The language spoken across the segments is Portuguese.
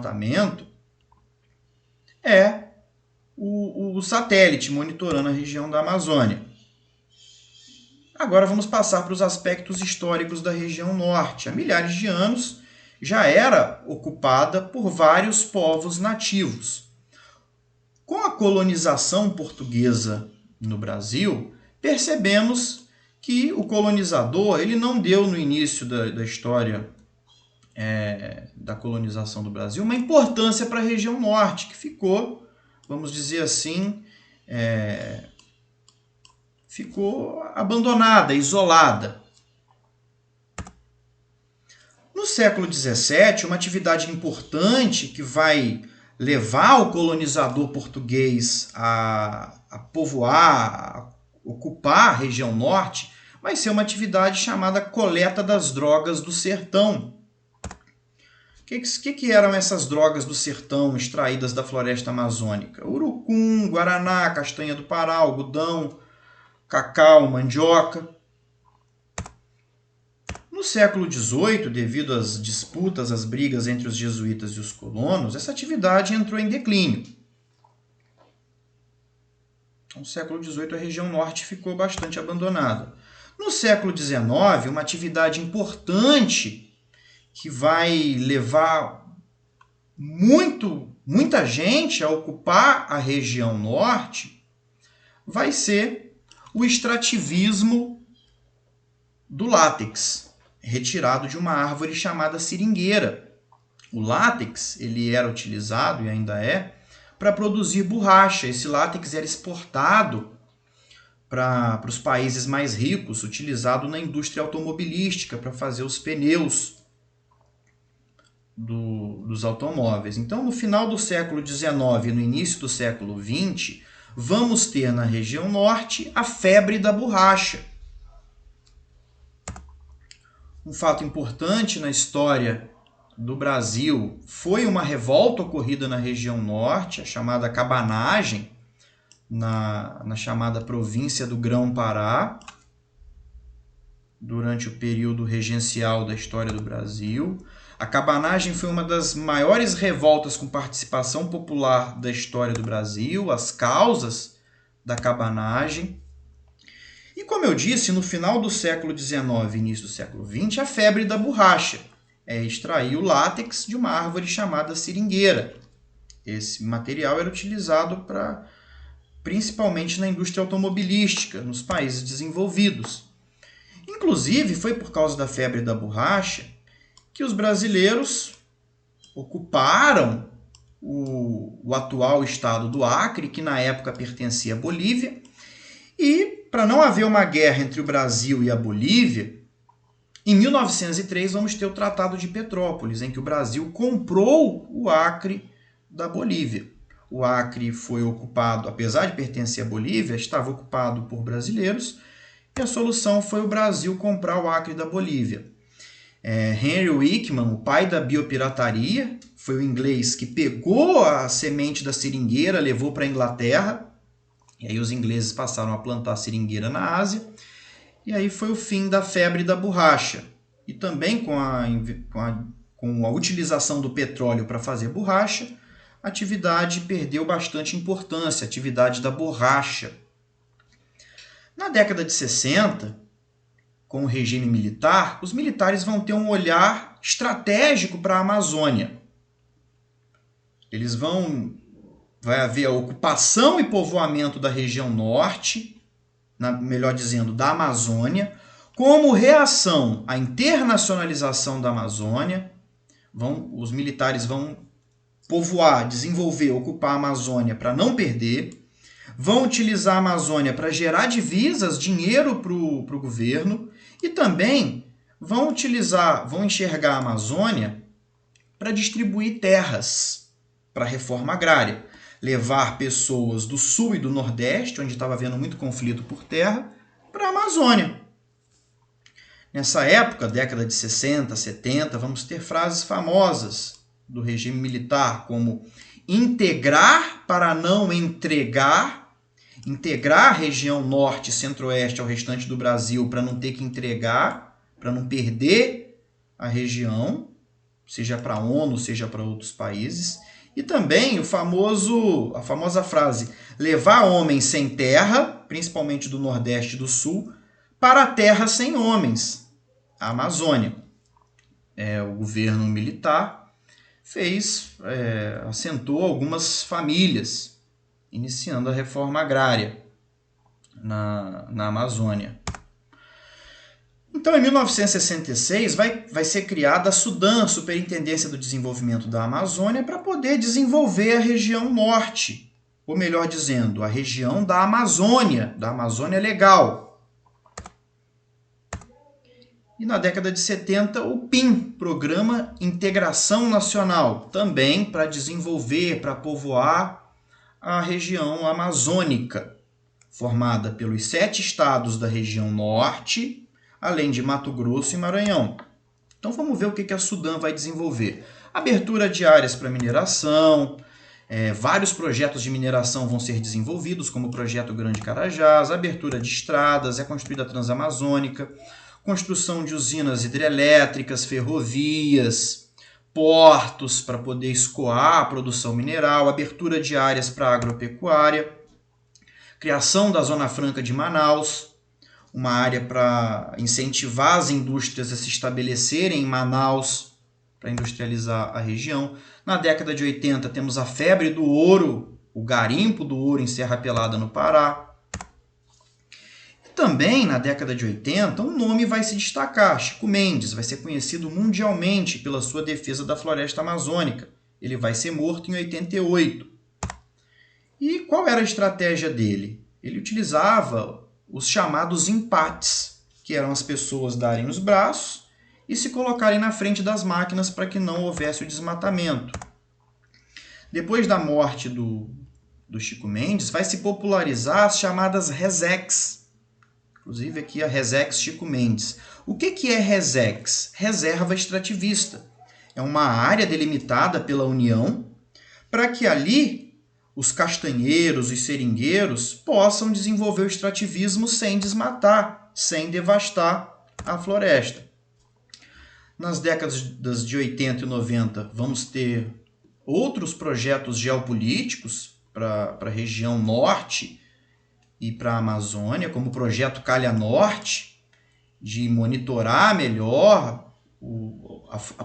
levantamento é o satélite monitorando a região da Amazônia. Agora vamos passar para os aspectos históricos da região norte. Há milhares de anos já era ocupada por vários povos nativos. Com a colonização portuguesa no Brasil, percebemos que o colonizador ele não deu no início da história da colonização do Brasil uma importância para a região norte, que ficou, vamos dizer assim, ficou abandonada, isolada. No século XVII, uma atividade importante que vai levar o colonizador português a povoar, a ocupar a região norte, vai ser uma atividade chamada coleta das drogas do sertão. O que eram essas drogas do sertão extraídas da floresta amazônica? Urucum, guaraná, castanha do Pará, algodão, cacau, mandioca. No século XVIII, devido às disputas, às brigas entre os jesuítas e os colonos, essa atividade entrou em declínio. No século XVIII, a região norte ficou bastante abandonada. No século XIX, uma atividade importante que vai levar muita gente a ocupar a região norte vai ser o extrativismo do látex, retirado de uma árvore chamada seringueira. O látex ele era utilizado, e ainda é, para produzir borracha. Esse látex era exportado para os países mais ricos, utilizado na indústria automobilística para fazer os pneus dos automóveis. Então, no final do século XIX e no início do século XX, vamos ter na região norte a febre da borracha. Um fato importante na história do Brasil foi uma revolta ocorrida na região norte, a chamada cabanagem, na chamada província do Grão-Pará, durante o período regencial da história do Brasil. A cabanagem foi uma das maiores revoltas com participação popular da história do Brasil, as causas da cabanagem. E como eu disse, no final do século XIX e início do século XX, a febre da borracha é extrair o látex de uma árvore chamada seringueira. Esse material era utilizado principalmente na indústria automobilística, nos países desenvolvidos. Inclusive, foi por causa da febre da borracha que os brasileiros ocuparam o atual estado do Acre, que na época pertencia à Bolívia, e para não haver uma guerra entre o Brasil e a Bolívia, em 1903 vamos ter o Tratado de Petrópolis, em que o Brasil comprou o Acre da Bolívia. O Acre foi ocupado, apesar de pertencer à Bolívia, estava ocupado por brasileiros, e a solução foi o Brasil comprar o Acre da Bolívia. Henry Wickman, o pai da biopirataria, foi o inglês que pegou a semente da seringueira, levou para a Inglaterra, e aí os ingleses passaram a plantar seringueira na Ásia, e aí foi o fim da febre da borracha. E também com a utilização do petróleo para fazer borracha, a atividade perdeu bastante importância, a atividade da borracha. Na década de 60, com o regime militar, os militares vão ter um olhar estratégico para a Amazônia. Vai haver a ocupação e povoamento da região norte, melhor dizendo, da Amazônia, como reação à internacionalização da Amazônia. Os militares vão povoar, desenvolver, ocupar a Amazônia para não perder, vão utilizar a Amazônia para gerar divisas, dinheiro para o governo, e também vão enxergar a Amazônia para distribuir terras para a reforma agrária, levar pessoas do sul e do nordeste, onde estava havendo muito conflito por terra, para a Amazônia. Nessa época, década de 60, 70, vamos ter frases famosas do regime militar, como integrar para não entregar, integrar a região norte e centro-oeste ao restante do Brasil para não ter que entregar, para não perder a região, seja para a ONU, seja para outros países. E também a famosa frase, levar homens sem terra, principalmente do Nordeste e do Sul, para a terra sem homens, a Amazônia. O governo militar assentou algumas famílias, iniciando a reforma agrária na Amazônia. Então, em 1966, vai ser criada a SUDAM, Superintendência do Desenvolvimento da Amazônia, para poder desenvolver a região norte, ou melhor dizendo, a região da Amazônia Legal. E na década de 70, o PIN, Programa Integração Nacional, também para desenvolver, para povoar a região amazônica, formada pelos 7 estados da região norte, além de Mato Grosso e Maranhão. Então vamos ver o que a SUDAM vai desenvolver. Abertura de áreas para mineração, vários projetos de mineração vão ser desenvolvidos, como o Projeto Grande Carajás, abertura de estradas, é construída a Transamazônica, construção de usinas hidrelétricas, ferrovias, portos para poder escoar a produção mineral, abertura de áreas para agropecuária, criação da Zona Franca de Manaus, uma área para incentivar as indústrias a se estabelecerem em Manaus, para industrializar a região. Na década de 80 temos a febre do ouro, o garimpo do ouro em Serra Pelada, no Pará. E também, na década de 80, um nome vai se destacar, Chico Mendes, vai ser conhecido mundialmente pela sua defesa da floresta amazônica. Ele vai ser morto em 88. E qual era a estratégia dele? Ele utilizava os chamados empates, que eram as pessoas darem os braços e se colocarem na frente das máquinas para que não houvesse o desmatamento. Depois da morte do Chico Mendes, vai se popularizar as chamadas RESEX. Inclusive aqui a RESEX Chico Mendes. O que é RESEX? Reserva extrativista. É uma área delimitada pela União para que ali os castanheiros, os seringueiros, possam desenvolver o extrativismo sem desmatar, sem devastar a floresta. Nas décadas de 80 e 90, vamos ter outros projetos geopolíticos para a região norte e para a Amazônia, como o projeto Calha Norte, de monitorar melhor,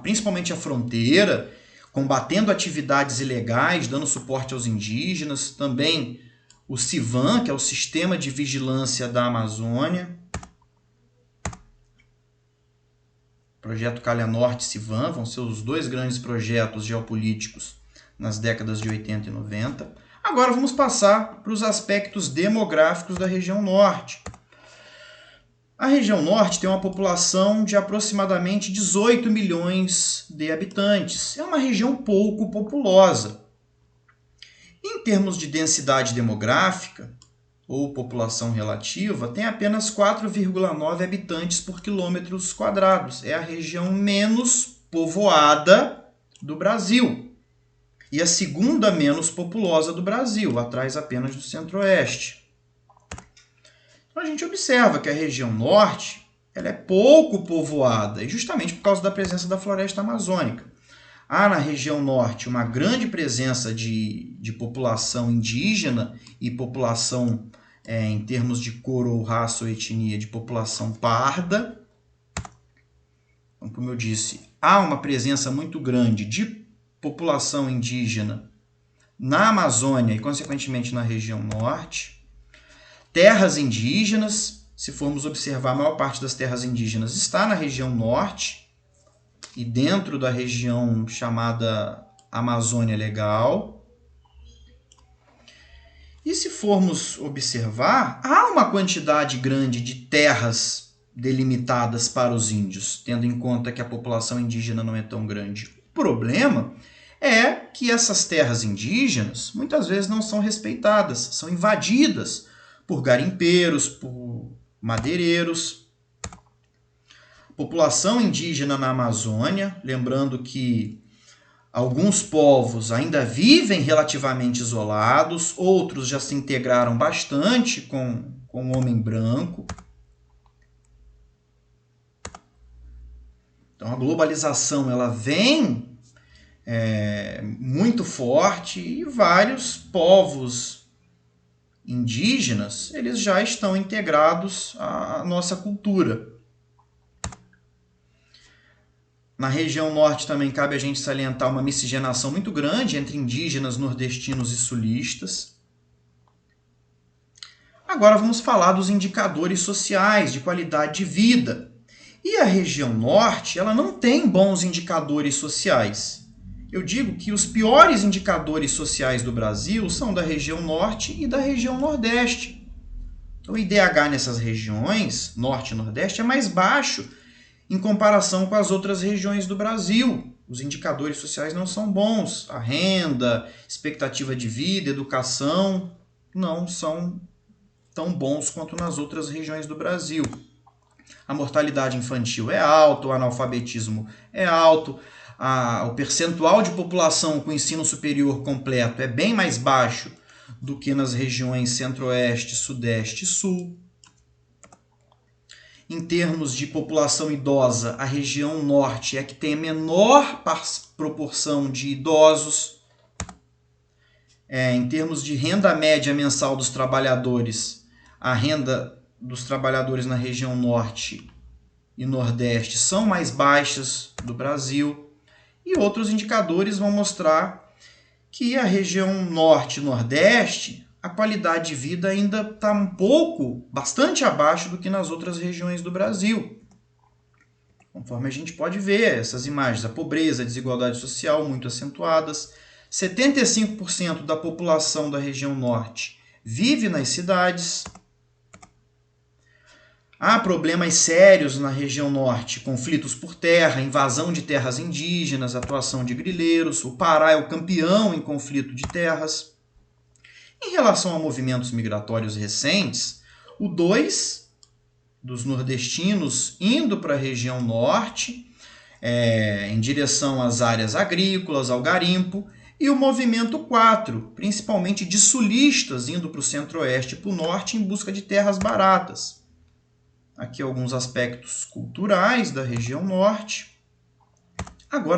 principalmente a fronteira, combatendo atividades ilegais, dando suporte aos indígenas. Também o CIVAM, que é o Sistema de Vigilância da Amazônia. Projeto Calha Norte e CIVAM vão ser os 2 grandes projetos geopolíticos nas décadas de 80 e 90. Agora vamos passar para os aspectos demográficos da região norte. A região norte tem uma população de aproximadamente 18 milhões de habitantes. É uma região pouco populosa. Em termos de densidade demográfica, ou população relativa, tem apenas 4,9 habitantes por quilômetros quadrados. É a região menos povoada do Brasil. E a segunda menos populosa do Brasil, atrás apenas do Centro-Oeste. Então a gente observa que a região norte ela é pouco povoada, e justamente por causa da presença da floresta amazônica. Há na região norte uma grande presença de população indígena e população, em termos de cor ou raça ou etnia, de população parda. Então, como eu disse, há uma presença muito grande de população indígena na Amazônia e, consequentemente, na região norte. Terras indígenas, se formos observar, a maior parte das terras indígenas está na região norte e dentro da região chamada Amazônia Legal. E se formos observar, há uma quantidade grande de terras delimitadas para os índios, tendo em conta que a população indígena não é tão grande. O problema é que essas terras indígenas muitas vezes não são respeitadas, são invadidas por garimpeiros, por madeireiros. População indígena na Amazônia, lembrando que alguns povos ainda vivem relativamente isolados, outros já se integraram bastante com o homem branco. Então a globalização ela vem muito forte e vários povos indígenas eles já estão integrados à nossa cultura. Na região norte também cabe a gente salientar uma miscigenação muito grande entre indígenas, nordestinos e sulistas. Agora vamos falar dos indicadores sociais de qualidade de vida. E a região norte ela não tem bons indicadores sociais. Eu digo que os piores indicadores sociais do Brasil são da região norte e da região nordeste. Então, o IDH nessas regiões, norte e nordeste, é mais baixo em comparação com as outras regiões do Brasil. Os indicadores sociais não são bons. A renda, expectativa de vida, educação não são tão bons quanto nas outras regiões do Brasil. A mortalidade infantil é alta, o analfabetismo é alto, o percentual de população com ensino superior completo é bem mais baixo do que nas regiões centro-oeste, sudeste e sul. Em termos de população idosa, a região norte é a que tem a menor proporção de idosos. Em termos de renda média mensal dos trabalhadores, a renda dos trabalhadores na região norte e nordeste são mais baixas do Brasil. E outros indicadores vão mostrar que a região norte e nordeste, a qualidade de vida ainda está bastante abaixo do que nas outras regiões do Brasil. Conforme a gente pode ver essas imagens, a pobreza, a desigualdade social muito acentuadas. 75% da população da região norte vive nas cidades. Há problemas sérios na região norte, conflitos por terra, invasão de terras indígenas, atuação de grileiros. O Pará é o campeão em conflito de terras. Em relação a movimentos migratórios recentes, o 2 dos nordestinos indo para a região norte, em direção às áreas agrícolas, ao garimpo, e o movimento 4, principalmente de sulistas indo para o centro-oeste e para o norte em busca de terras baratas. Aqui alguns aspectos culturais da região norte. Agora